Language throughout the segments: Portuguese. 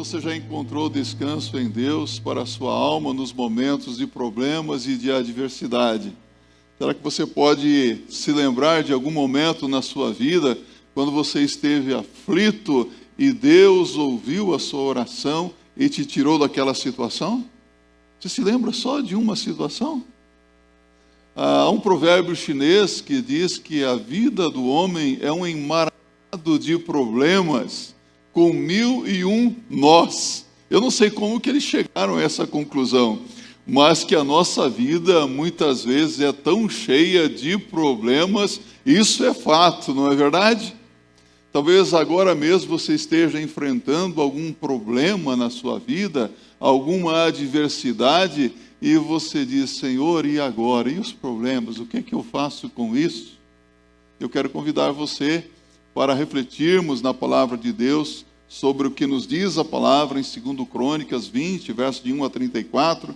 você já encontrou descanso em Deus para a sua alma nos momentos de problemas e de adversidade? Será que você pode se lembrar de algum momento na sua vida quando você esteve aflito e Deus ouviu a sua oração e te tirou daquela situação? Você se lembra só de uma situação? Há um provérbio chinês que diz que a vida do homem é um emaranhado de problemas com 1001 nós. Eu não sei como que eles chegaram a essa conclusão, mas que a nossa vida muitas vezes é tão cheia de problemas, isso é fato, não é verdade? Talvez agora mesmo você esteja enfrentando algum problema na sua vida, alguma adversidade, e você diz: Senhor, e agora? E os problemas? O que é que eu faço com isso? Eu quero convidar você para refletirmos na palavra de Deus sobre o que nos diz a palavra em 2 Crônicas 20, versos de 1 a 34,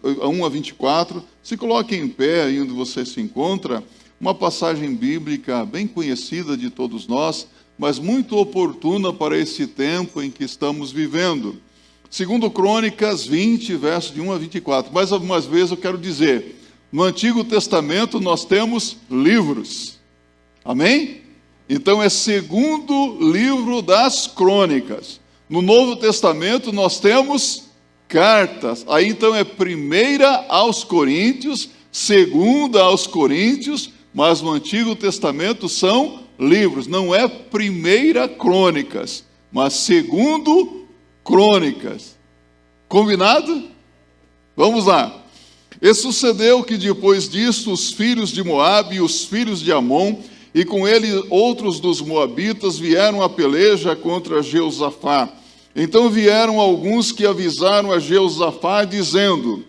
1 a 24. Se coloque em pé aí onde você se encontra, uma passagem bíblica bem conhecida de todos nós, mas muito oportuna para esse tempo em que estamos vivendo. 2 Crônicas 20, versos de 1 a 24. Mais algumas vezes eu quero dizer, no Antigo Testamento nós temos livros. Amém? Então é segundo livro das Crônicas. No Novo Testamento nós temos cartas. Aí então é 1 aos Coríntios, 2 aos Coríntios, mas no Antigo Testamento são livros. Não é 1 Crônicas, mas 2 Crônicas. Combinado? Vamos lá. E sucedeu que depois disso os filhos de Moabe e os filhos de Amon, e com ele outros dos moabitas, vieram a peleja contra Jeosafá. Então vieram alguns que avisaram a Jeosafá, dizendo: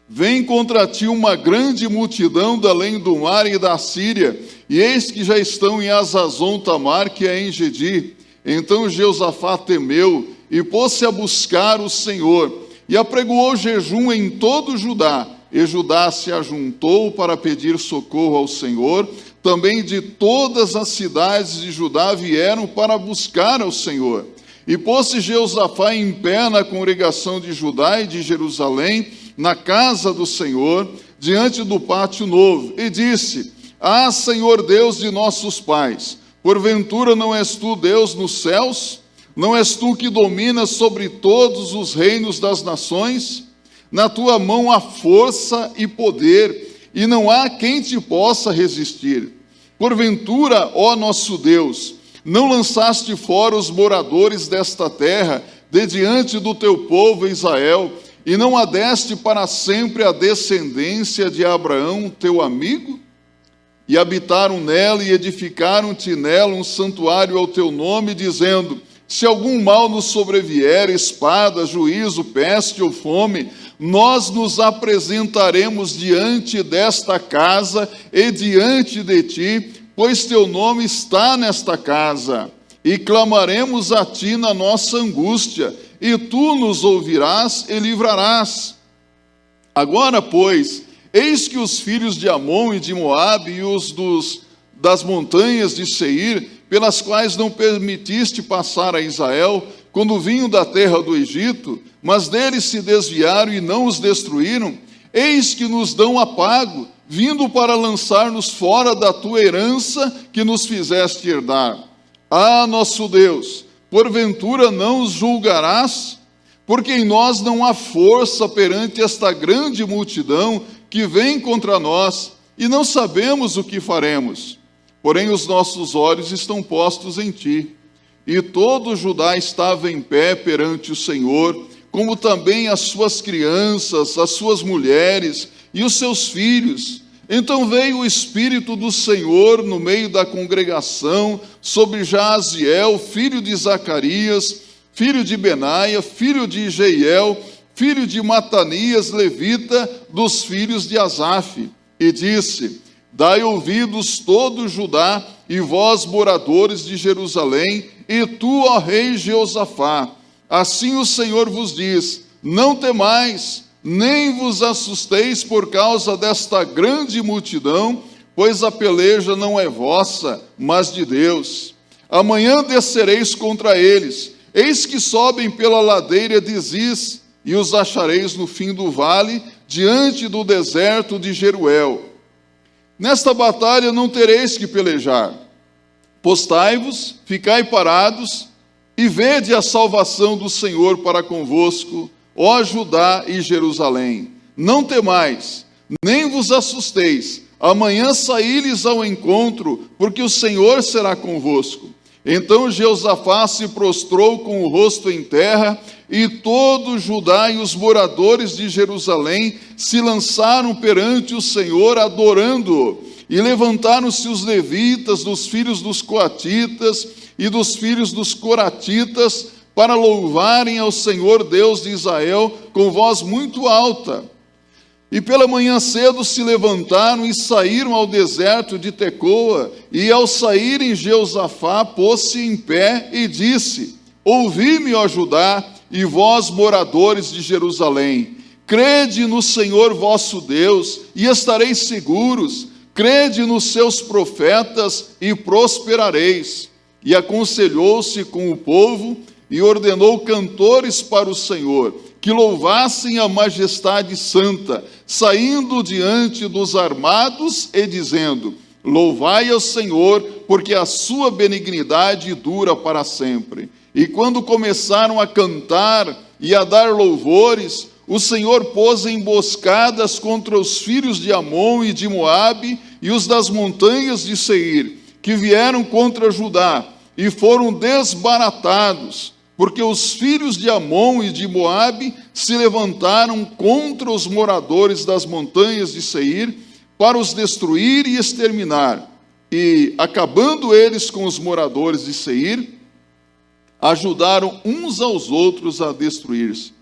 vem contra ti uma grande multidão da além do mar e da Síria, e eis que já estão em Azazon Tamar, que é em Gedi. Então Jeosafá temeu e pôs-se a buscar o Senhor, e apregoou jejum em todo Judá, e Judá se ajuntou para pedir socorro ao Senhor. Também de todas as cidades de Judá vieram para buscar ao Senhor. E pôs-se Jeosafá em pé na congregação de Judá e de Jerusalém, na casa do Senhor, diante do pátio novo, e disse: ah, Senhor Deus de nossos pais, porventura não és tu Deus nos céus? Não és tu que dominas sobre todos os reinos das nações? Na tua mão há força e poder, e não há quem te possa resistir. Porventura, ó nosso Deus, não lançaste fora os moradores desta terra, de diante do teu povo Israel, e não adeste para sempre a descendência de Abraão, teu amigo? E habitaram nela e edificaram-te nela um santuário ao teu nome, dizendo: se algum mal nos sobrevier, espada, juízo, peste ou fome, nós nos apresentaremos diante desta casa e diante de ti, pois teu nome está nesta casa, e clamaremos a ti na nossa angústia, e tu nos ouvirás e livrarás. Agora, pois, eis que os filhos de Amon e de Moabe e os das montanhas de Seir, pelas quais não permitiste passar a Israel, quando vinham da terra do Egito, mas deles se desviaram e não os destruíram, eis que nos dão apago, vindo para lançar-nos fora da tua herança que nos fizeste herdar. Ah, nosso Deus, porventura não os julgarás? Porque em nós não há força perante esta grande multidão que vem contra nós, e não sabemos o que faremos. Porém os nossos olhos estão postos em ti. E todo Judá estava em pé perante o Senhor, como também as suas crianças, as suas mulheres e os seus filhos. Então veio o Espírito do Senhor no meio da congregação sobre Jaaziel, filho de Zacarias, filho de Benaia, filho de Jeiel, filho de Matanias, levita, dos filhos de Asaf, e disse: dai ouvidos todo Judá, e vós, moradores de Jerusalém, e tu, ó rei Jeosafá, assim o Senhor vos diz: não temais, nem vos assusteis por causa desta grande multidão, pois a peleja não é vossa, mas de Deus. Amanhã descereis contra eles, eis que sobem pela ladeira de Ziz, e os achareis no fim do vale, diante do deserto de Jeruel. Nesta batalha não tereis que pelejar. Postai-vos, ficai parados, e vede a salvação do Senhor para convosco, ó Judá e Jerusalém. Não temais, nem vos assusteis. Amanhã saí-lhes ao encontro, porque o Senhor será convosco. Então Jeosafá se prostrou com o rosto em terra, e todo Judá e os moradores de Jerusalém se lançaram perante o Senhor, adorando-o. E levantaram-se os levitas, dos filhos dos coatitas e dos filhos dos coratitas, para louvarem ao Senhor Deus de Israel com voz muito alta. E pela manhã cedo se levantaram e saíram ao deserto de Tecoa, e ao saírem Jeosafá pôs-se em pé e disse: ouvi-me, ó Judá, e vós, moradores de Jerusalém, crede no Senhor vosso Deus, e estareis seguros, crede nos seus profetas, e prosperareis. E aconselhou-se com o povo, e ordenou cantores para o Senhor, que louvassem a majestade santa, saindo diante dos armados e dizendo: louvai ao Senhor, porque a sua benignidade dura para sempre. E quando começaram a cantar e a dar louvores, o Senhor pôs emboscadas contra os filhos de Amon e de Moabe e os das montanhas de Seir, que vieram contra Judá, e foram desbaratados, porque os filhos de Amon e de Moabe se levantaram contra os moradores das montanhas de Seir, para os destruir e exterminar. E, acabando eles com os moradores de Seir, ajudaram uns aos outros a destruir-se.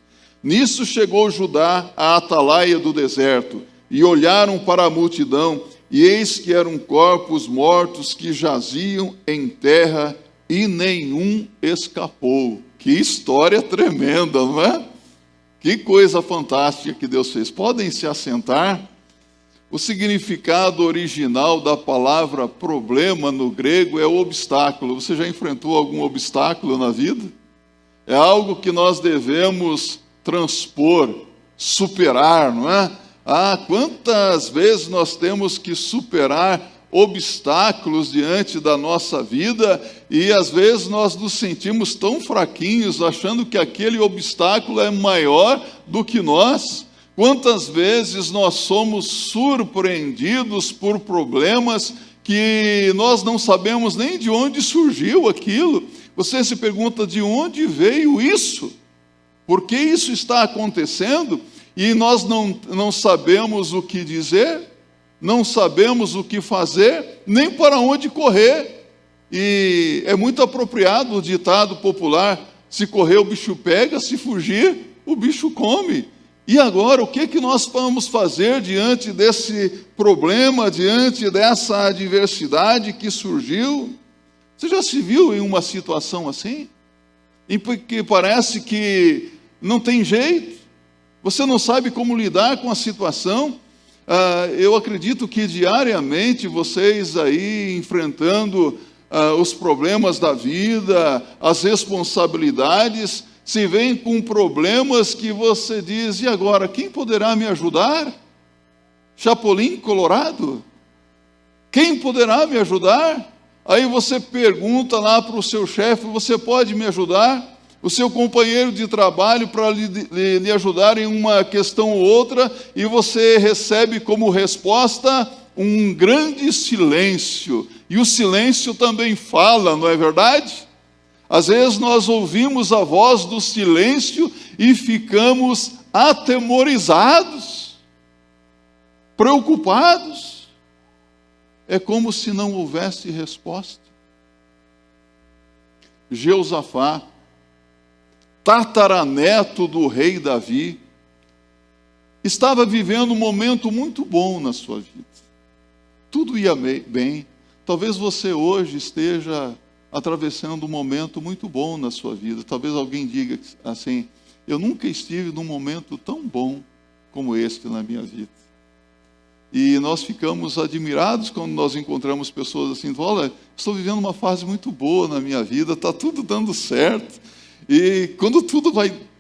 Nisso chegou Judá à atalaia do deserto, e olharam para a multidão, e eis que eram corpos mortos que jaziam em terra, e nenhum escapou. Que história tremenda, não é? Que coisa fantástica que Deus fez. Podem se assentar. O significado original da palavra problema no grego é obstáculo. Você já enfrentou algum obstáculo na vida? É algo que nós devemos transpor, superar, não é? Quantas vezes nós temos que superar obstáculos diante da nossa vida, e às vezes nós nos sentimos tão fraquinhos, achando que aquele obstáculo é maior do que nós. Quantas vezes nós somos surpreendidos por problemas que nós não sabemos nem de onde surgiu aquilo. Você se pergunta: de onde veio isso? Por que isso está acontecendo? E nós não sabemos o que dizer, não sabemos o que fazer, nem para onde correr. E é muito apropriado o ditado popular: se correr o bicho pega, se fugir o bicho come. E agora, o que nós vamos fazer diante desse problema, diante dessa adversidade que surgiu? Você já se viu em uma situação assim? Em que parece que não tem jeito, você não sabe como lidar com a situação. Eu acredito que diariamente vocês aí enfrentando os problemas da vida, as responsabilidades, se veem com problemas que você diz: e agora, quem poderá me ajudar? Chapolin Colorado? Quem poderá me ajudar? Aí você pergunta lá para o seu chefe: você pode me ajudar? O seu companheiro de trabalho para lhe ajudar em uma questão ou outra, e você recebe como resposta um grande silêncio. E o silêncio também fala, não é verdade? Às vezes nós ouvimos a voz do silêncio e ficamos atemorizados, preocupados. É como se não houvesse resposta. Jeosafá, tataraneto do rei Davi, estava vivendo um momento muito bom na sua vida. Tudo ia bem. Talvez você hoje esteja atravessando um momento muito bom na sua vida. Talvez alguém diga assim: eu nunca estive num momento tão bom como este na minha vida. E nós ficamos admirados quando nós encontramos pessoas assim: olha, estou vivendo uma fase muito boa na minha vida, está tudo dando certo. E quando tudo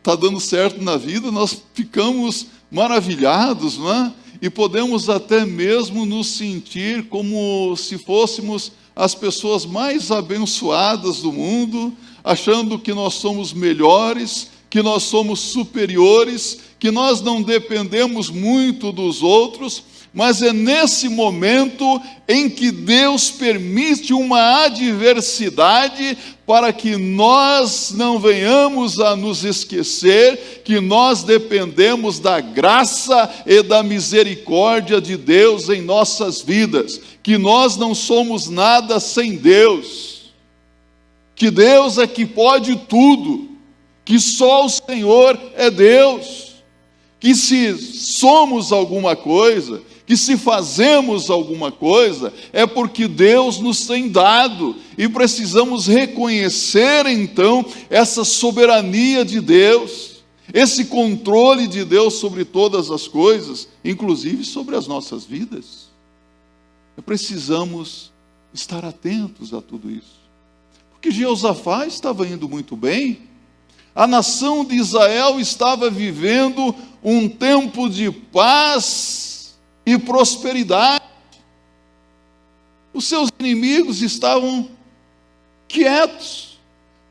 tá dando certo na vida, nós ficamos maravilhados, não é? E podemos até mesmo nos sentir como se fôssemos as pessoas mais abençoadas do mundo, achando que nós somos melhores, que nós somos superiores, que nós não dependemos muito dos outros, mas é nesse momento em que Deus permite uma adversidade para que nós não venhamos a nos esquecer que nós dependemos da graça e da misericórdia de Deus em nossas vidas, que nós não somos nada sem Deus, que Deus é que pode tudo, que só o Senhor é Deus, que se somos alguma coisa, que se fazemos alguma coisa, é porque Deus nos tem dado, e precisamos reconhecer então essa soberania de Deus, esse controle de Deus sobre todas as coisas, inclusive sobre as nossas vidas. Precisamos estar atentos a tudo isso, porque Jeosafá estava indo muito bem, a nação de Israel estava vivendo um tempo de paz e prosperidade. Os seus inimigos estavam quietos,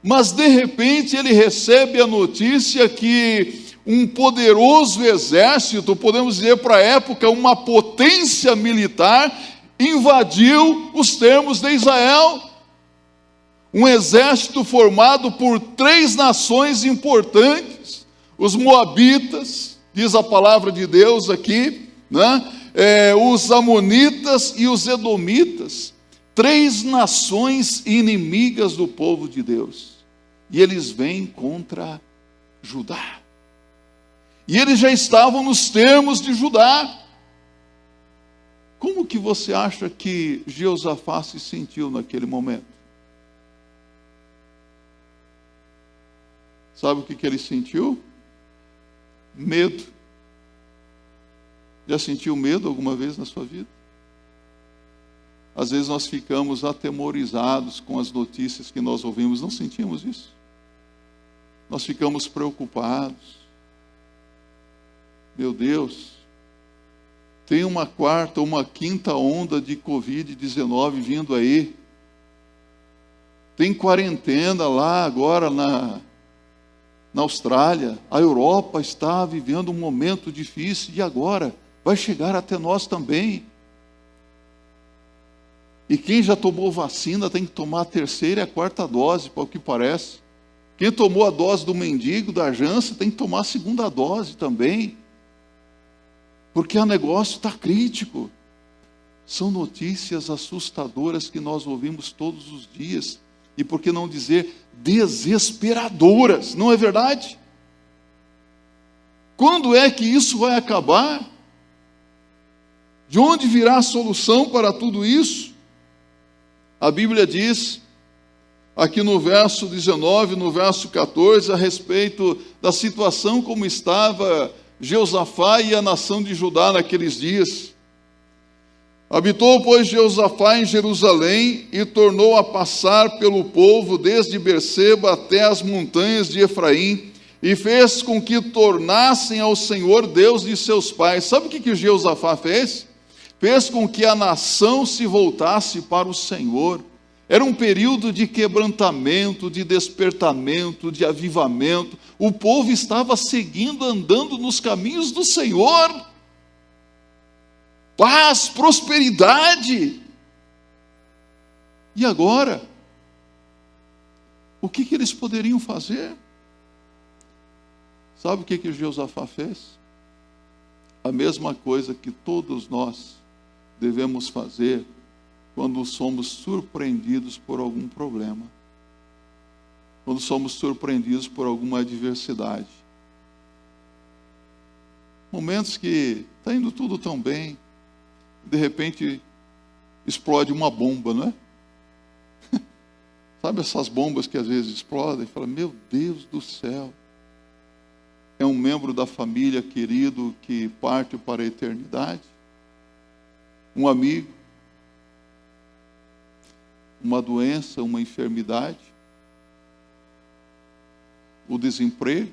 mas de repente ele recebe a notícia que um poderoso exército, podemos dizer para a época uma potência militar, invadiu os termos de Israel. Um exército formado por 3 nações importantes, os moabitas, diz a palavra de Deus aqui, né? Os amonitas e os edomitas, 3 nações inimigas do povo de Deus, e eles vêm contra Judá, e eles já estavam nos termos de Judá. Como que você acha que Jeosafá se sentiu naquele momento? Sabe o que ele sentiu? Medo. Já sentiu medo alguma vez na sua vida? Às vezes nós ficamos atemorizados com as notícias que nós ouvimos. Não sentimos isso? Nós ficamos preocupados. Meu Deus, tem uma 4ª, uma 5ª onda de Covid-19 vindo aí. Tem quarentena lá agora na Austrália. A Europa está vivendo um momento difícil. E agora? Vai chegar até nós também. E quem já tomou vacina tem que tomar a 3ª e a 4ª dose, para o que parece. Quem tomou a dose do mendigo, da Janssen, tem que tomar a 2ª dose também. Porque o negócio está crítico. São notícias assustadoras que nós ouvimos todos os dias. E por que não dizer desesperadoras, não é verdade? Quando é que isso vai acabar? De onde virá a solução para tudo isso? A Bíblia diz, aqui no verso 19, no verso 14, a respeito da situação como estava Jeosafá e a nação de Judá naqueles dias. Habitou, pois, Jeosafá em Jerusalém e tornou a passar pelo povo desde Berseba até as montanhas de Efraim, e fez com que tornassem ao Senhor Deus de seus pais. Sabe o que Jeosafá fez? Fez com que a nação se voltasse para o Senhor. Era um período de quebrantamento, de despertamento, de avivamento. O povo estava seguindo, andando nos caminhos do Senhor. Paz, prosperidade. E agora? O que eles poderiam fazer? Sabe o que Jeosafá fez? A mesma coisa que todos nós devemos fazer quando somos surpreendidos por algum problema, quando somos surpreendidos por alguma adversidade. Momentos que está indo tudo tão bem, de repente explode uma bomba, não é? Sabe essas bombas que às vezes explodem e fala, meu Deus do céu, é um membro da família querido que parte para a eternidade, um amigo, uma doença, uma enfermidade. o desemprego,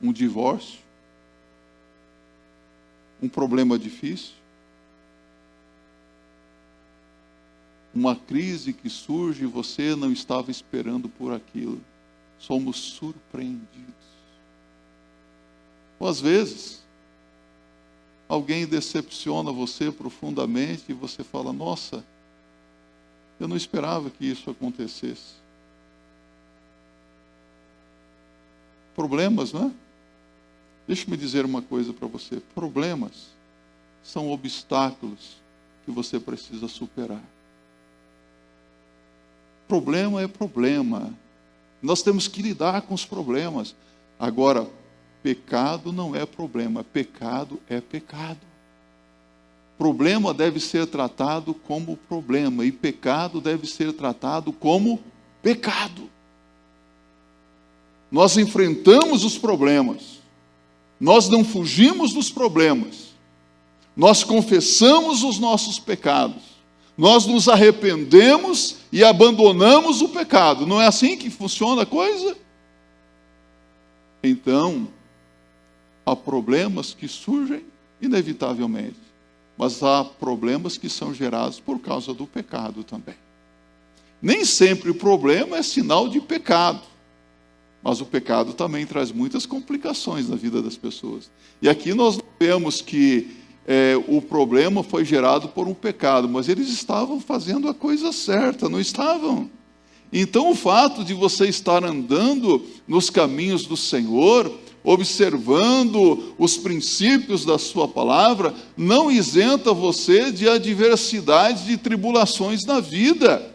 um divórcio, um problema difícil, uma crise que surge e você não estava esperando por aquilo. Somos surpreendidos. Ou às vezes, alguém decepciona você profundamente e você fala, nossa, eu não esperava que isso acontecesse. Problemas, não é? Deixa-me dizer uma coisa para você. Problemas são obstáculos que você precisa superar. Problema é problema. Nós temos que lidar com os problemas. Agora, pecado não é problema. Pecado é pecado. Problema deve ser tratado como problema. E pecado deve ser tratado como pecado. Nós enfrentamos os problemas. Nós não fugimos dos problemas. Nós confessamos os nossos pecados. Nós nos arrependemos e abandonamos o pecado. Não é assim que funciona a coisa? Então, há problemas que surgem inevitavelmente. Mas há problemas que são gerados por causa do pecado também. Nem sempre o problema é sinal de pecado. Mas o pecado também traz muitas complicações na vida das pessoas. E aqui nós vemos que o problema foi gerado por um pecado, mas eles estavam fazendo a coisa certa, não estavam? Então o fato de você estar andando nos caminhos do Senhor, observando os princípios da sua palavra, não isenta você de adversidades, de tribulações na vida.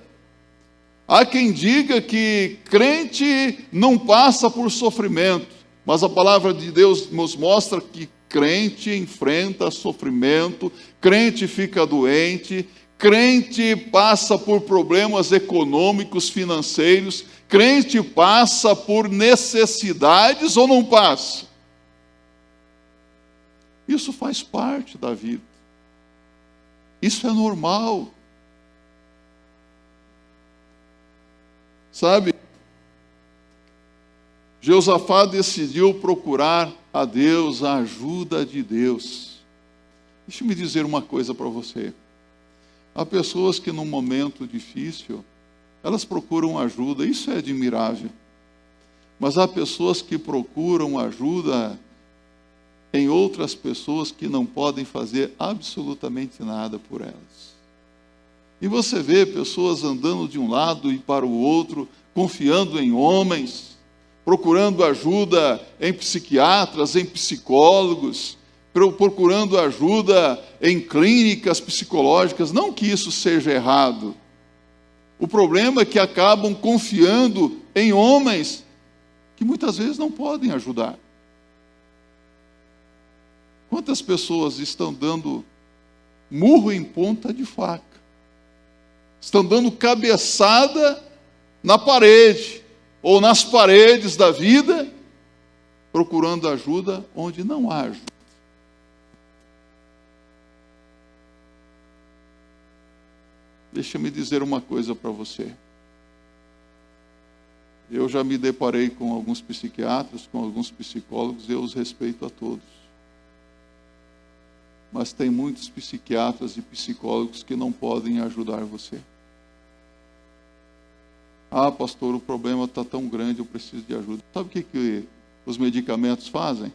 Há quem diga que crente não passa por sofrimento, mas a palavra de Deus nos mostra que crente enfrenta sofrimento, crente fica doente, crente passa por problemas econômicos, financeiros, crente passa por necessidades ou não passa? Isso faz parte da vida. Isso é normal. Sabe? Jeosafá decidiu procurar a Deus, a ajuda de Deus. Deixa-me dizer uma coisa para você. Há pessoas que num momento difícil, elas procuram ajuda, isso é admirável. Mas há pessoas que procuram ajuda em outras pessoas que não podem fazer absolutamente nada por elas. E você vê pessoas andando de um lado e para o outro, confiando em homens, procurando ajuda em psiquiatras, em psicólogos, procurando ajuda em clínicas psicológicas. Não que isso seja errado. O problema é que acabam confiando em homens que muitas vezes não podem ajudar. Quantas pessoas estão dando murro em ponta de faca? Estão dando cabeçada na parede, ou nas paredes da vida, procurando ajuda onde não há ajuda. Deixa-me dizer uma coisa para você. Eu já me deparei com alguns psiquiatras, com alguns psicólogos, eu os respeito a todos. Mas tem muitos psiquiatras e psicólogos que não podem ajudar você. Ah, pastor, o problema está tão grande, eu preciso de ajuda. Sabe o que os medicamentos fazem?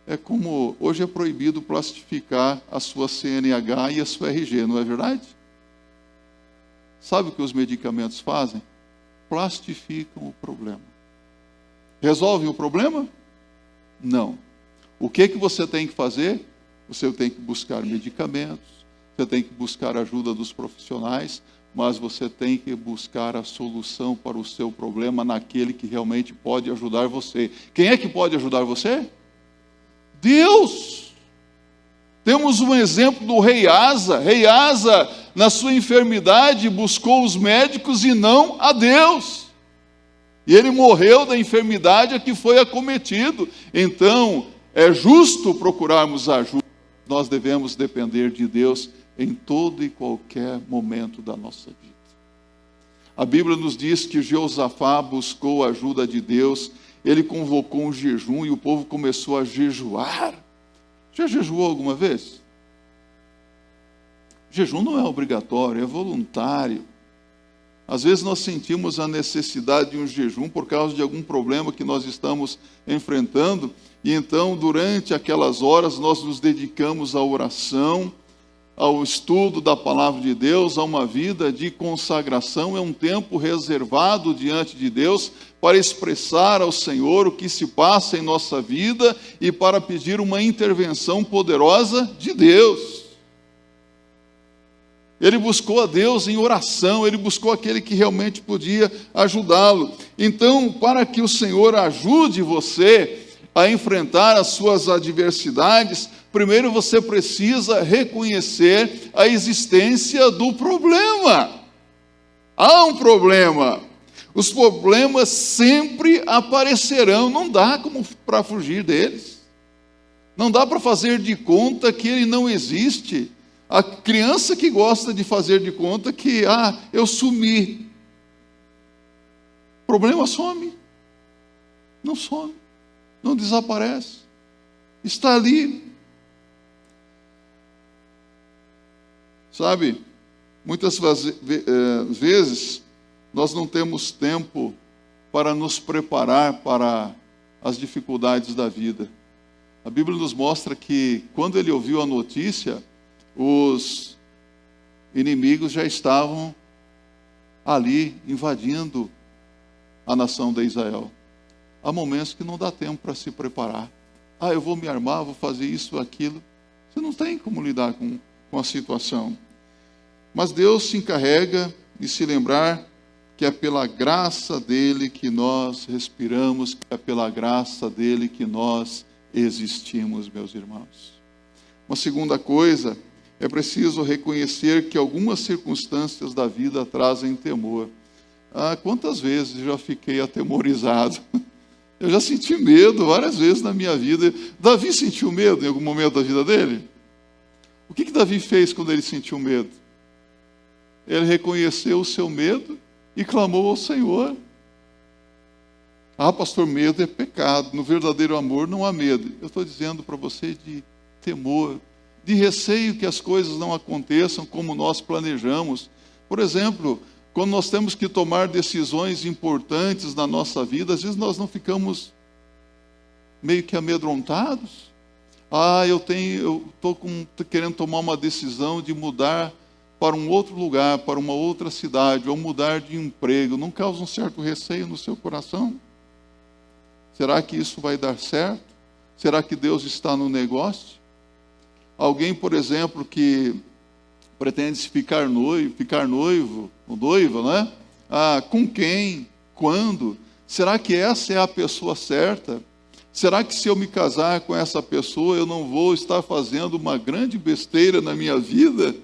É como hoje é proibido plastificar a sua CNH e a sua RG, não é verdade? Sabe o que os medicamentos fazem? Plastificam o problema. Resolvem o problema? Não. O que você tem que fazer? Você tem que buscar medicamentos, você tem que buscar a ajuda dos profissionais, mas você tem que buscar a solução para o seu problema naquele que realmente pode ajudar você. Quem é que pode ajudar você? Deus! Temos um exemplo do rei Asa. Rei Asa, na sua enfermidade, buscou os médicos e não a Deus. E ele morreu da enfermidade a que foi acometido. Então, é justo procurarmos ajuda. Nós devemos depender de Deus em todo e qualquer momento da nossa vida. A Bíblia nos diz que Jeosafá buscou a ajuda de Deus, ele convocou um jejum e o povo começou a jejuar. Já jejuou alguma vez? Jejum não é obrigatório, é voluntário. Às vezes nós sentimos a necessidade de um jejum por causa de algum problema que nós estamos enfrentando, e então durante aquelas horas nós nos dedicamos à oração, ao estudo da palavra de Deus, a uma vida de consagração. É um tempo reservado diante de Deus para expressar ao Senhor o que se passa em nossa vida e para pedir uma intervenção poderosa de Deus. Ele buscou a Deus em oração, ele buscou aquele que realmente podia ajudá-lo. Então, para que o Senhor ajude você a enfrentar as suas adversidades, primeiro você precisa reconhecer a existência do problema. Há um problema. Os problemas sempre aparecerão, não dá como para fugir deles. Não dá para fazer de conta que ele não existe. A criança que gosta de fazer de conta que, eu sumi. O problema some. Não some. Não desaparece. Está ali. Sabe, muitas vezes nós não temos tempo para nos preparar para as dificuldades da vida. A Bíblia nos mostra que quando ele ouviu a notícia, os inimigos já estavam ali invadindo a nação de Israel. Há momentos que não dá tempo para se preparar. Eu vou me armar, vou fazer isso, aquilo. Você não tem como lidar com a situação. Mas Deus se encarrega de se lembrar que é pela graça dele que nós respiramos, que é pela graça dele que nós existimos, meus irmãos. Uma segunda coisa, é preciso reconhecer que algumas circunstâncias da vida trazem temor. Quantas vezes eu já fiquei atemorizado? Eu já senti medo várias vezes na minha vida. Davi sentiu medo em algum momento da vida dele? O que Davi fez quando ele sentiu medo? Ele reconheceu o seu medo e clamou ao Senhor. Pastor, medo é pecado. No verdadeiro amor não há medo. Eu estou dizendo para você de temor, de receio que as coisas não aconteçam como nós planejamos. Por exemplo, quando nós temos que tomar decisões importantes na nossa vida, às vezes nós não ficamos meio que amedrontados. Eu estou querendo tomar uma decisão de mudar para um outro lugar, para uma outra cidade, ou mudar de emprego. Não causa um certo receio no seu coração? Será que isso vai dar certo? Será que Deus está no negócio? Alguém, por exemplo, que pretende ficar noivo, ou noiva, né? Com quem? Quando? Será que essa é a pessoa certa? Será que se eu me casar com essa pessoa, eu não vou estar fazendo uma grande besteira na minha vida?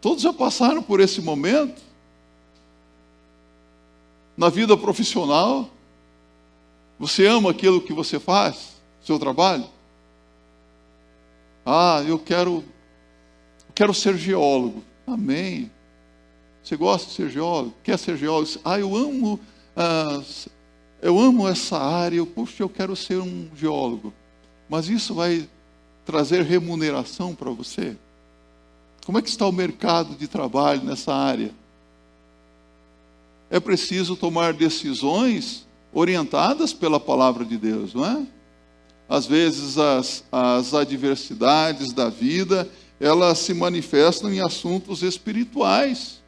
Todos já passaram por esse momento. Na vida profissional, você ama aquilo que você faz, seu trabalho? Eu quero ser geólogo. Amém. Você gosta de ser geólogo? Quer ser geólogo? Eu amo essa área. Eu quero ser um geólogo. Mas isso vai trazer remuneração para você? Como é que está o mercado de trabalho nessa área? É preciso tomar decisões orientadas pela palavra de Deus, não é? Às vezes as adversidades da vida, elas se manifestam em assuntos espirituais.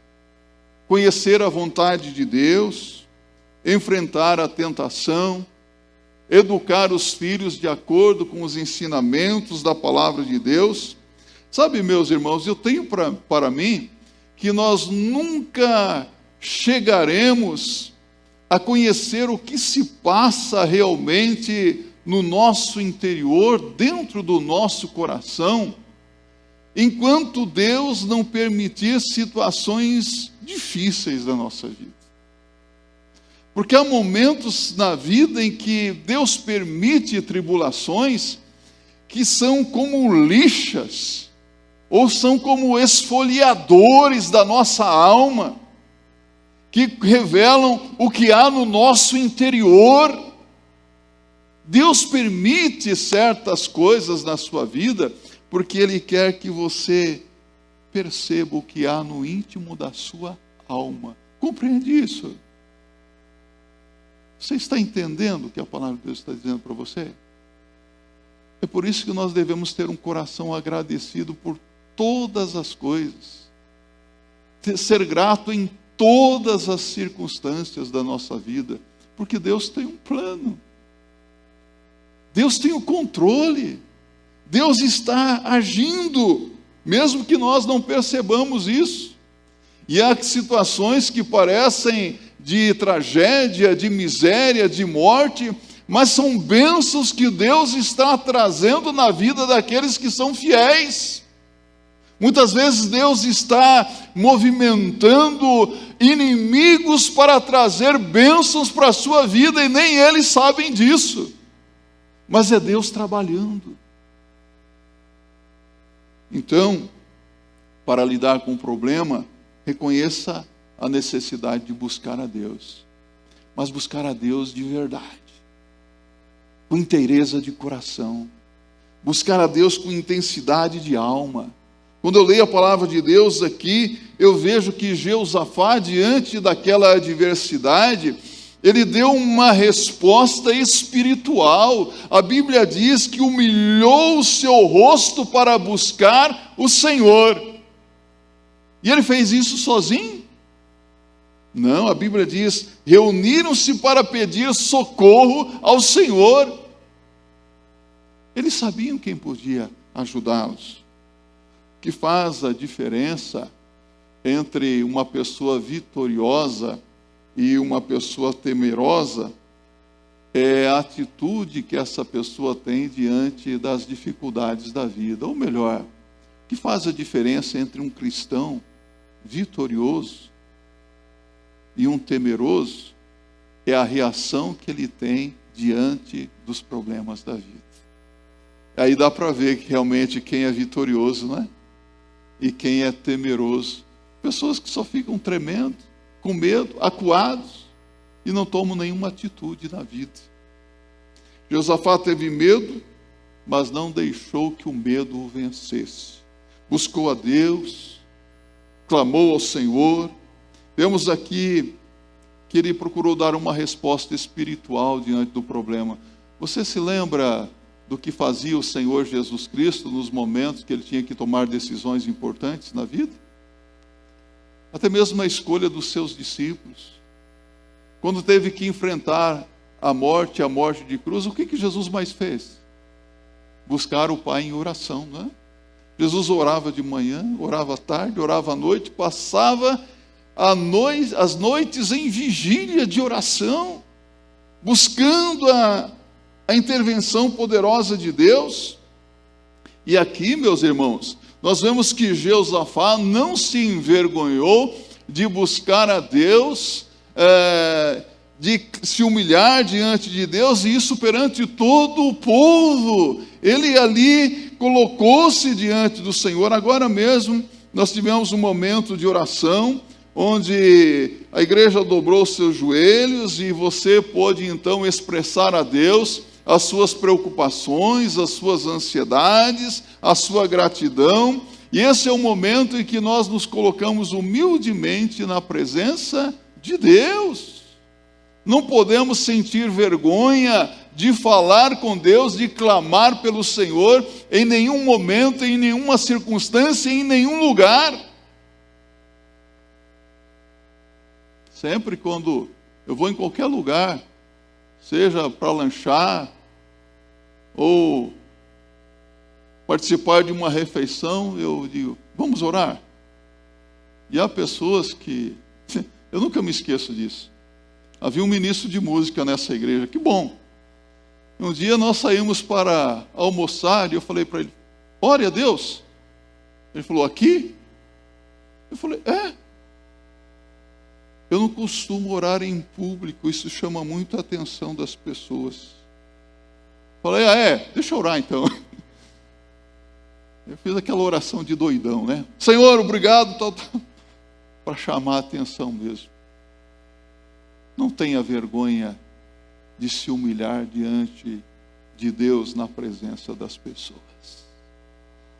Conhecer a vontade de Deus, enfrentar a tentação, educar os filhos de acordo com os ensinamentos da palavra de Deus. Sabe, meus irmãos, eu tenho para mim que nós nunca chegaremos a conhecer o que se passa realmente no nosso interior, dentro do nosso coração, enquanto Deus não permitir situações difíceis da nossa vida. Porque há momentos na vida em que Deus permite tribulações que são como lixas ou são como esfoliadores da nossa alma, que revelam o que há no nosso interior. Deus permite certas coisas na sua vida, porque Ele quer que você perceba o que há no íntimo da sua alma. Compreende isso? Você está entendendo o que a palavra de Deus está dizendo para você? É por isso que nós devemos ter um coração agradecido por todas as coisas, ser grato em todas as circunstâncias da nossa vida, porque Deus tem um plano, Deus tem o controle, Deus está agindo, mesmo que nós não percebamos isso. E há situações que parecem de tragédia, de miséria, de morte, mas são bênçãos que Deus está trazendo na vida daqueles que são fiéis. Muitas vezes Deus está movimentando inimigos para trazer bênçãos para a sua vida e nem eles sabem disso. Mas é Deus trabalhando. Então, para lidar com o problema, reconheça a necessidade de buscar a Deus. Mas buscar a Deus de verdade, com inteireza de coração. Buscar a Deus com intensidade de alma. Quando eu leio a palavra de Deus aqui, eu vejo que Jeosafá, diante daquela adversidade, ele deu uma resposta espiritual. A Bíblia diz que humilhou o seu rosto para buscar o Senhor. E ele fez isso sozinho? Não, a Bíblia diz, reuniram-se para pedir socorro ao Senhor. Eles sabiam quem podia ajudá-los. O que faz a diferença entre uma pessoa vitoriosa e uma pessoa temerosa é a atitude que essa pessoa tem diante das dificuldades da vida. Ou melhor, o que faz a diferença entre um cristão vitorioso e um temeroso é a reação que ele tem diante dos problemas da vida. Aí dá para ver que realmente quem é vitorioso, não é? E quem é temeroso. Pessoas que só ficam tremendo, com medo, acuados, e não tomam nenhuma atitude na vida. Josafá teve medo, mas não deixou que o medo o vencesse. Buscou a Deus, clamou ao Senhor. Vemos aqui que ele procurou dar uma resposta espiritual diante do problema. Você se lembra do que fazia o Senhor Jesus Cristo nos momentos que ele tinha que tomar decisões importantes na vida? Até mesmo a escolha dos seus discípulos. Quando teve que enfrentar a morte de cruz, o que Jesus mais fez? Buscar o Pai em oração, não é? Jesus orava de manhã, orava à tarde, orava à noite, passava as noites em vigília de oração, buscando a intervenção poderosa de Deus. E aqui, meus irmãos, nós vemos que Jeosafá não se envergonhou de buscar a Deus, de se humilhar diante de Deus, e isso perante todo o povo. Ele ali colocou-se diante do Senhor. Agora mesmo nós tivemos um momento de oração, onde a igreja dobrou seus joelhos e você pôde então expressar a Deus as suas preocupações, as suas ansiedades, a sua gratidão. E esse é o momento em que nós nos colocamos humildemente na presença de Deus. Não podemos sentir vergonha de falar com Deus, de clamar pelo Senhor em nenhum momento, em nenhuma circunstância, em nenhum lugar. Sempre quando eu vou em qualquer lugar, seja para lanchar ou participar de uma refeição, eu digo, vamos orar? E há pessoas que, eu nunca me esqueço disso. Havia um ministro de música nessa igreja, que bom. Um dia nós saímos para almoçar e eu falei para ele, ore a Deus. Ele falou, aqui? Eu falei, eu não costumo orar em público, isso chama muito a atenção das pessoas. Falei, deixa eu orar então. Eu fiz aquela oração de doidão, né? Senhor, obrigado, para chamar a atenção mesmo. Não tenha vergonha de se humilhar diante de Deus na presença das pessoas.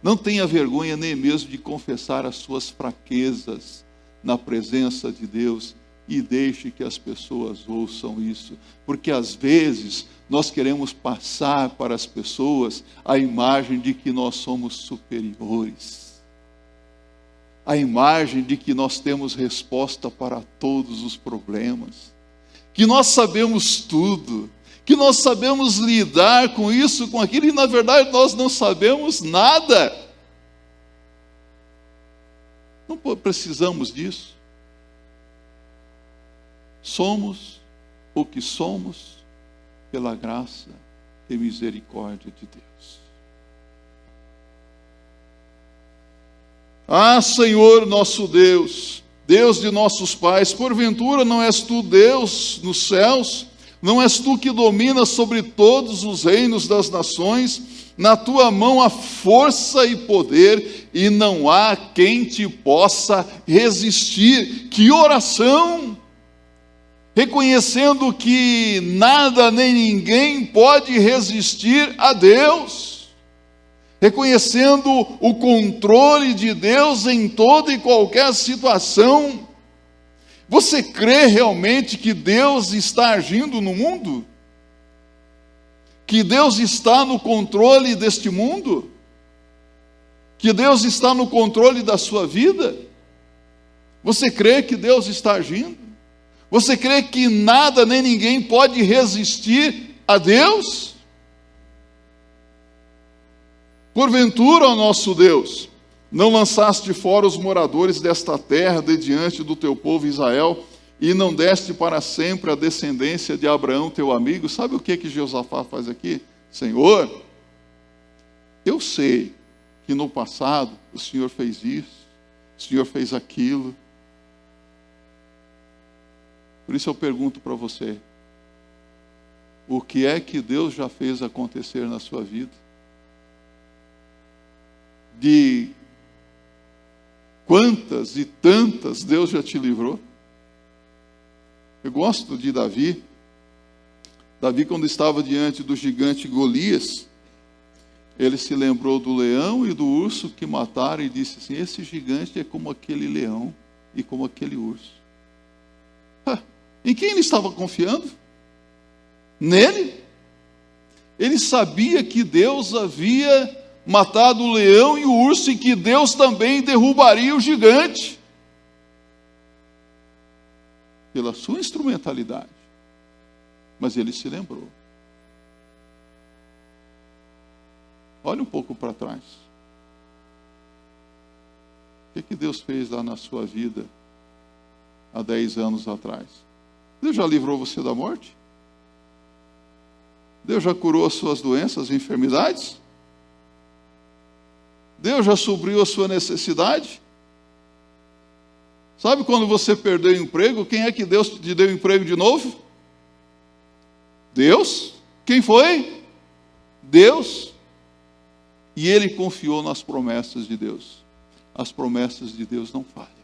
Não tenha vergonha nem mesmo de confessar as suas fraquezas na presença de Deus e deixe que as pessoas ouçam isso. Porque às vezes nós queremos passar para as pessoas a imagem de que nós somos superiores. A imagem de que nós temos resposta para todos os problemas. Que nós sabemos tudo. Que nós sabemos lidar com isso, com aquilo, e na verdade nós não sabemos nada. Não precisamos disso. Somos o que somos pela graça e misericórdia de Deus. Ah, Senhor nosso Deus, Deus de nossos pais, porventura não és tu Deus nos céus? Não és tu que dominas sobre todos os reinos das nações? Na tua mão há força e poder, e não há quem te possa resistir. Que oração! Reconhecendo que nada nem ninguém pode resistir a Deus. Reconhecendo o controle de Deus em toda e qualquer situação. Você crê realmente que Deus está agindo no mundo? Que Deus está no controle deste mundo? Que Deus está no controle da sua vida? Você crê que Deus está agindo? Você crê que nada nem ninguém pode resistir a Deus? Porventura, ó nosso Deus, não lançaste fora os moradores desta terra de diante do teu povo Israel, e não deste para sempre a descendência de Abraão, teu amigo? Sabe o que Jeosafá faz aqui? Senhor, eu sei que no passado o Senhor fez isso, o Senhor fez aquilo. Por isso eu pergunto para você, o que é que Deus já fez acontecer na sua vida? De quantas e tantas Deus já te livrou? Eu gosto de Davi. Davi, quando estava diante do gigante Golias, ele se lembrou do leão e do urso que mataram e disse assim: esse gigante é como aquele leão e como aquele urso. Em quem ele estava confiando? Nele. Ele sabia que Deus havia matado o leão e o urso, e que Deus também derrubaria o gigante. Pela sua instrumentalidade. Mas ele se lembrou. Olha um pouco para trás. O que Deus fez lá na sua vida há 10 anos atrás? Deus já livrou você da morte? Deus já curou as suas doenças e enfermidades? Deus já supriu a sua necessidade? Sabe quando você perdeu o emprego, quem é que Deus te deu emprego de novo? Deus. Quem foi? Deus. E ele confiou nas promessas de Deus. As promessas de Deus não falham.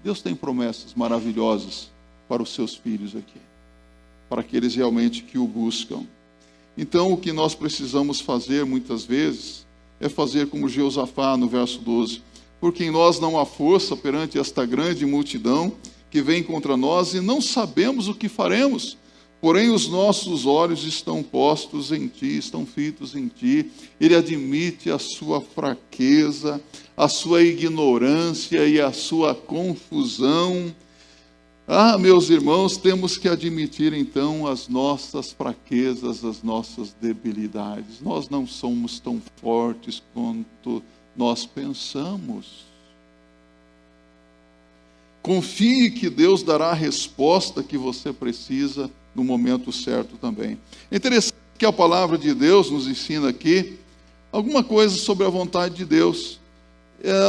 Deus tem promessas maravilhosas para os seus filhos aqui, para aqueles realmente que o buscam. Então, o que nós precisamos fazer muitas vezes é fazer como Jeosafá no verso 12: porque em nós não há força perante esta grande multidão que vem contra nós, e não sabemos o que faremos. Porém, os nossos olhos estão postos em ti, estão fitos em ti. Ele admite a sua fraqueza, a sua ignorância e a sua confusão. Ah, meus irmãos, temos que admitir então as nossas fraquezas, as nossas debilidades. Nós não somos tão fortes quanto nós pensamos. Confie que Deus dará a resposta que você precisa no momento certo também. É interessante que a palavra de Deus nos ensina aqui alguma coisa sobre a vontade de Deus.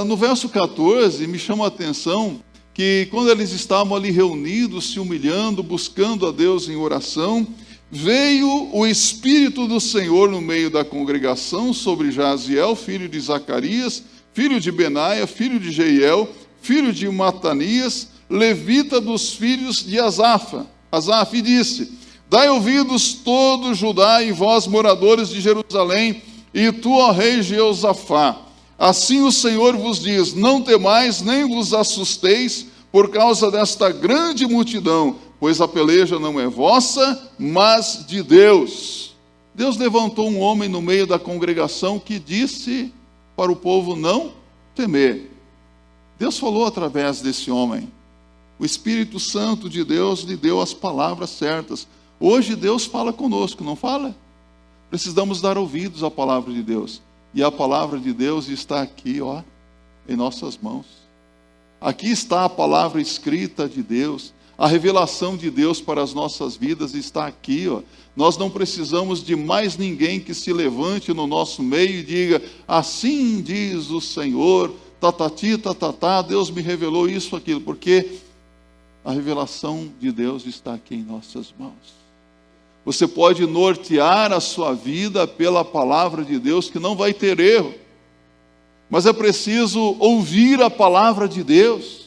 No verso 14, me chama a atenção que quando eles estavam ali reunidos, se humilhando, buscando a Deus em oração, veio o Espírito do Senhor no meio da congregação sobre Jaziel, filho de Zacarias, filho de Benaia, filho de Jeiel, filho de Matanias, levita dos filhos de Asaf, e disse: dai ouvidos todo Judá e vós, moradores de Jerusalém, e tu, ó rei Jeosafá, assim o Senhor vos diz: não temais, nem vos assusteis por causa desta grande multidão, pois a peleja não é vossa, mas de Deus. Deus levantou um homem no meio da congregação que disse para o povo não temer. Deus falou através desse homem. O Espírito Santo de Deus lhe deu as palavras certas. Hoje Deus fala conosco, não fala? Precisamos dar ouvidos à palavra de Deus. E a palavra de Deus está aqui, ó, em nossas mãos. Aqui está a palavra escrita de Deus. A revelação de Deus para as nossas vidas está aqui, ó. Nós não precisamos de mais ninguém que se levante no nosso meio e diga: assim diz o Senhor, tatati, tatatá, Deus me revelou isso, aquilo, porque a revelação de Deus está aqui em nossas mãos. Você pode nortear a sua vida pela palavra de Deus, que não vai ter erro. Mas é preciso ouvir a palavra de Deus.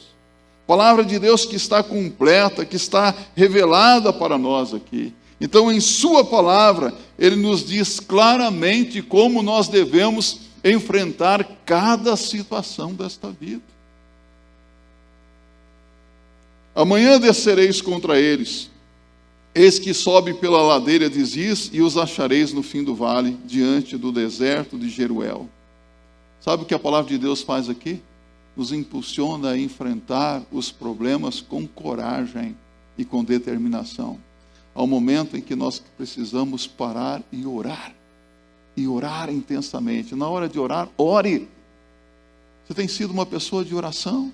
Palavra de Deus que está completa, que está revelada para nós aqui. Então, em sua palavra, Ele nos diz claramente como nós devemos enfrentar cada situação desta vida. Amanhã descereis contra eles. Eis que sobe pela ladeira de Ziz, e os achareis no fim do vale, diante do deserto de Jeruel. Sabe o que a palavra de Deus faz aqui? Nos impulsiona a enfrentar os problemas com coragem e com determinação. Ao momento em que nós precisamos parar e orar intensamente. Na hora de orar, ore. Você tem sido uma pessoa de oração?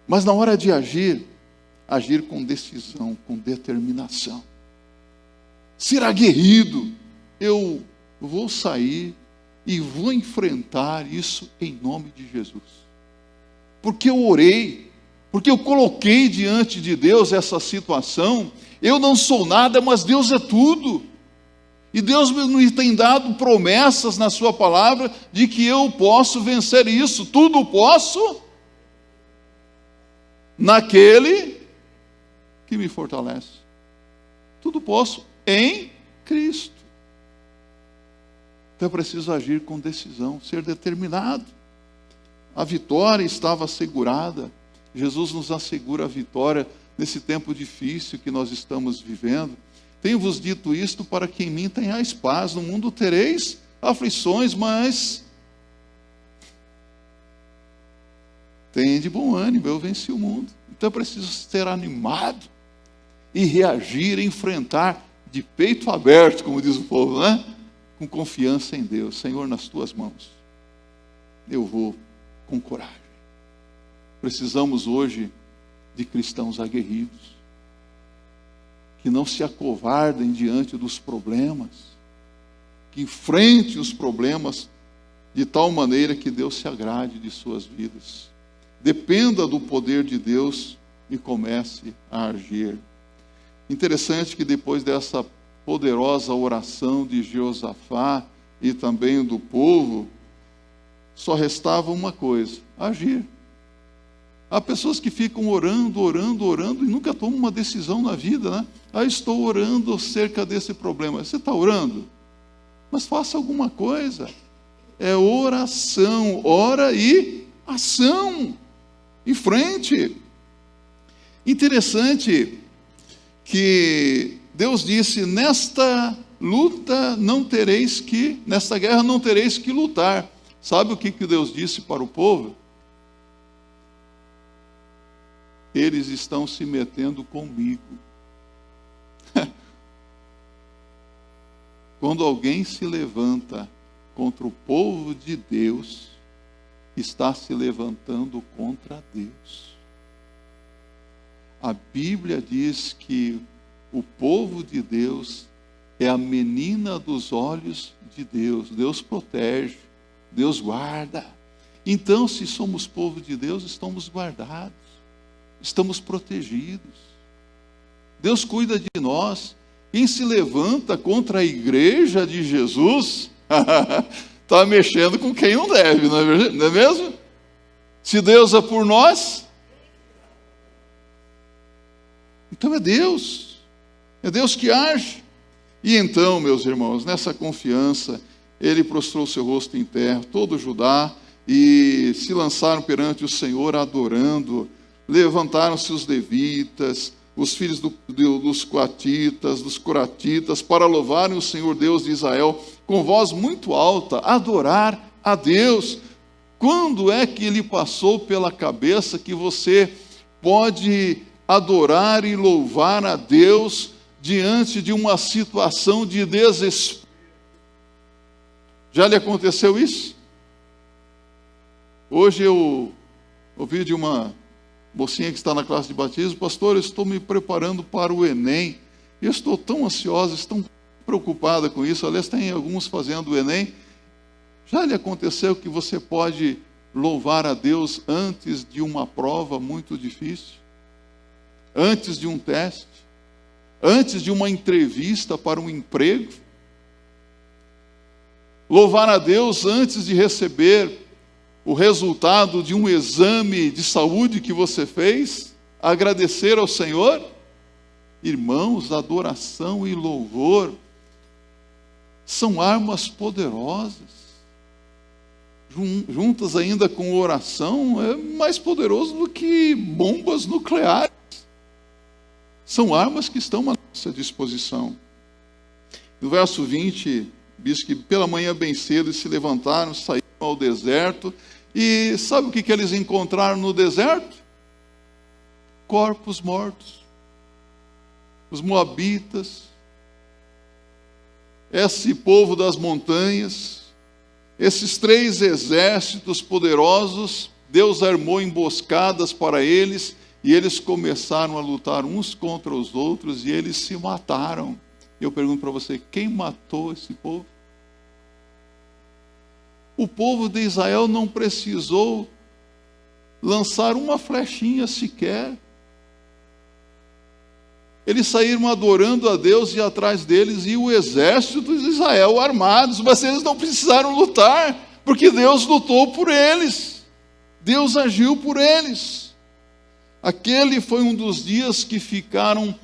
Mas na hora de agir com decisão, com determinação. Ser aguerrido. Eu vou sair e vou enfrentar isso em nome de Jesus. Porque eu orei, porque eu coloquei diante de Deus essa situação. Eu não sou nada, mas Deus é tudo. E Deus me tem dado promessas na sua palavra de que eu posso vencer isso. Tudo posso naquele que me fortalece. Tudo posso em Cristo. Então é preciso agir com decisão, ser determinado. A vitória estava assegurada. Jesus nos assegura a vitória nesse tempo difícil que nós estamos vivendo. Tenho-vos dito isto para que em mim tenhais paz. No mundo tereis aflições, mas tenha de bom ânimo, eu venci o mundo. Então é preciso ser animado e reagir, enfrentar de peito aberto, como diz o povo, né? Com confiança em Deus. Senhor, nas tuas mãos, eu vou com coragem. Precisamos hoje de cristãos aguerridos, que não se acovardem diante dos problemas, que enfrentem os problemas de tal maneira que Deus se agrade de suas vidas. Dependa do poder de Deus e comece a agir. Interessante que depois dessa poderosa oração de Jeosafá e também do povo, só restava uma coisa: agir. Há pessoas que ficam orando e nunca tomam uma decisão na vida, né? Estou orando acerca desse problema. Você está orando? Mas faça alguma coisa. É oração, ora e ação. Em frente. Interessante que Deus disse: nesta luta não tereis que, nesta guerra não tereis que lutar. Sabe o que Deus disse para o povo? Eles estão se metendo comigo. Quando alguém se levanta contra o povo de Deus, está se levantando contra Deus. A Bíblia diz que o povo de Deus é a menina dos olhos de Deus. Deus protege, Deus guarda. Então, se somos povo de Deus, estamos guardados, estamos protegidos. Deus cuida de nós. Quem se levanta contra a igreja de Jesus está mexendo com quem não deve, não é mesmo? Se Deus é por nós, então é Deus que age. E então, meus irmãos, nessa confiança, ele prostrou seu rosto em terra, todo Judá, e se lançaram perante o Senhor adorando. Levantaram-se os levitas, os filhos dos coatitas, dos coratitas, para louvarem o Senhor Deus de Israel com voz muito alta, adorar a Deus. Quando é que lhe passou pela cabeça que você pode adorar e louvar a Deus diante de uma situação de desespero? Já lhe aconteceu isso? Hoje eu ouvi de uma mocinha que está na classe de batismo: pastor, eu estou me preparando para o Enem, eu estou tão ansiosa, tão preocupada com isso. Aliás, tem alguns fazendo o Enem. Já lhe aconteceu que você pode louvar a Deus antes de uma prova muito difícil? Antes de um teste? Antes de uma entrevista para um emprego? Louvar a Deus antes de receber o resultado de um exame de saúde que você fez? Agradecer ao Senhor? Irmãos, adoração e louvor são armas poderosas. Juntas ainda com oração, é mais poderoso do que bombas nucleares. São armas que estão à nossa disposição. No verso 20, diz que pela manhã bem cedo se levantaram, saíram ao deserto. E sabe o que eles encontraram no deserto? Corpos mortos. Os moabitas, esse povo das montanhas, esses 3 exércitos poderosos, Deus armou emboscadas para eles, e eles começaram a lutar uns contra os outros, e eles se mataram. Eu pergunto para você, quem matou esse povo? O povo de Israel não precisou lançar uma flechinha sequer. Eles saíram adorando a Deus, e atrás deles ia o exército de Israel armados, mas eles não precisaram lutar, porque Deus lutou por eles. Deus agiu por eles. Aquele foi um dos dias que ficaram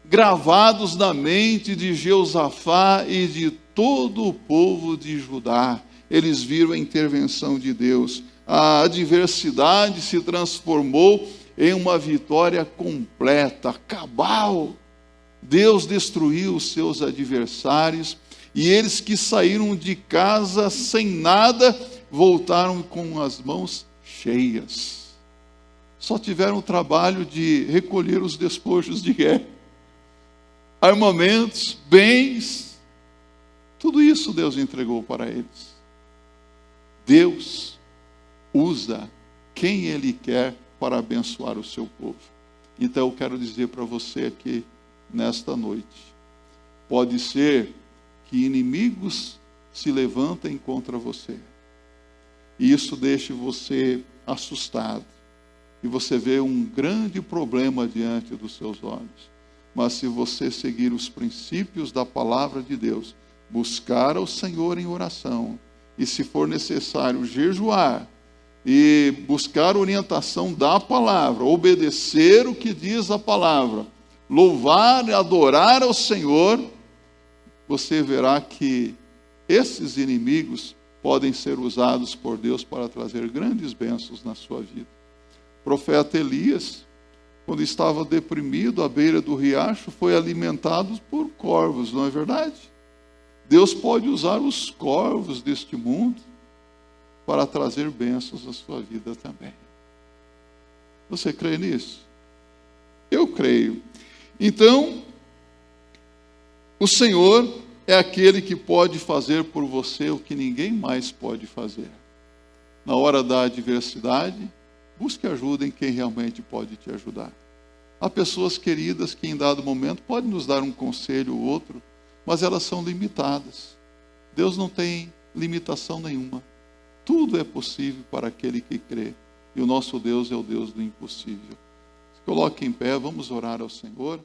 gravados na mente de Jeosafá e de todo o povo de Judá. Eles viram a intervenção de Deus. A adversidade se transformou em uma vitória completa, cabal. Deus destruiu os seus adversários, e eles que saíram de casa sem nada, voltaram com as mãos cheias. Só tiveram o trabalho de recolher os despojos de guerra. Armamentos, bens, tudo isso Deus entregou para eles. Deus usa quem Ele quer para abençoar o seu povo. Então eu quero dizer para você aqui, nesta noite, pode ser que inimigos se levantem contra você, e isso deixe você assustado, e você vê um grande problema diante dos seus olhos. Mas se você seguir os princípios da palavra de Deus, buscar ao Senhor em oração, e se for necessário jejuar, e buscar orientação da palavra, obedecer o que diz a palavra, louvar e adorar ao Senhor, você verá que esses inimigos podem ser usados por Deus para trazer grandes bênçãos na sua vida. O profeta Elias, quando estava deprimido à beira do riacho, foi alimentado por corvos, não é verdade? Deus pode usar os corvos deste mundo para trazer bênçãos à sua vida também. Você crê nisso? Eu creio. Então, o Senhor é aquele que pode fazer por você o que ninguém mais pode fazer. Na hora da adversidade, busque ajuda em quem realmente pode te ajudar. Há pessoas queridas que em dado momento podem nos dar um conselho ou outro, mas elas são limitadas. Deus não tem limitação nenhuma. Tudo é possível para aquele que crê. E o nosso Deus é o Deus do impossível. Se coloque em pé, vamos orar ao Senhor.